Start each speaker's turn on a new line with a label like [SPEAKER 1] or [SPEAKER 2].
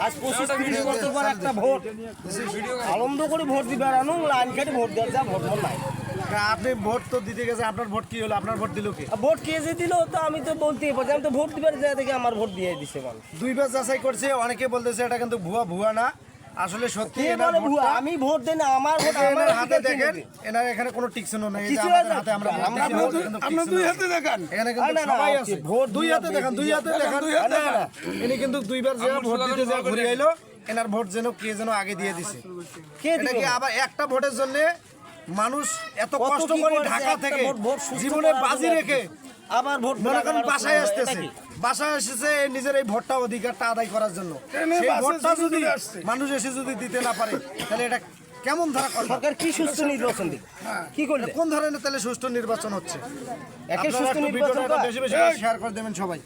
[SPEAKER 1] আজ 25-30 বছর পর একটা ভোট আনন্দ করে ভোট দিবে আর লাইন কেটে ভোট দেওয়ার যা ভোট নাই।
[SPEAKER 2] আপনি ভোট তো দিতে গেছে, আপনার ভোট কি হলো? আপনার ভোট দিল কি?
[SPEAKER 1] ভোট কে যে দিল তো আমি তো বলতেই পারছি, আমি তো ভোট দিবার জায়গা থেকে আমার ভোট দিয়ে দিছে মানুষ।
[SPEAKER 2] দুইবার যাচাই করছে, অনেকে বলতেছে এটা কিন্তু ভুয়া না, আসলে সত্যি।
[SPEAKER 1] আমি ভোট দেই না, আমার ভোট
[SPEAKER 2] আমার হাতে দেখেন, এনার এখানে কোনো টিকশনও নাই।
[SPEAKER 1] কিছু হাতে আমরা
[SPEAKER 2] আপনি দুই হাতে দেখান, এখানে কিন্তু সবাই আছে। ভোট দুই হাতে দেখান, দুই হাতে দেখান। ইনি কিন্তু দুইবার যে ভোট দিতে যা ঘুরে আইলো, এনার ভোট যেন কে যেন আগে দিয়ে দিছে। এটা কি আবার একটা ভোটের জন্য মানুষ এত কষ্ট করে ঢাকা থেকে জীবনে বাজি রেখে
[SPEAKER 1] আবার ভোট
[SPEAKER 2] মনে করেন বাসায় আসতেছে, বাসায় এসেছে নিজের এই ভোটটা অধিকারটা আদায় করার জন্য। সেই ভোটটা যদি মানুষ এসে যদি দিতে না পারে, তাহলে এটা কেমন ধারা
[SPEAKER 1] সরকার কি সুষ্ঠু নির্বাচন দিবে? কি করবে?
[SPEAKER 2] কোন ধরনের তাহলে সুষ্ঠু নির্বাচন হচ্ছে?
[SPEAKER 1] একে সুষ্ঠু নির্বাচন
[SPEAKER 2] বেশি বেশি শেয়ার করে দেবেন সবাই।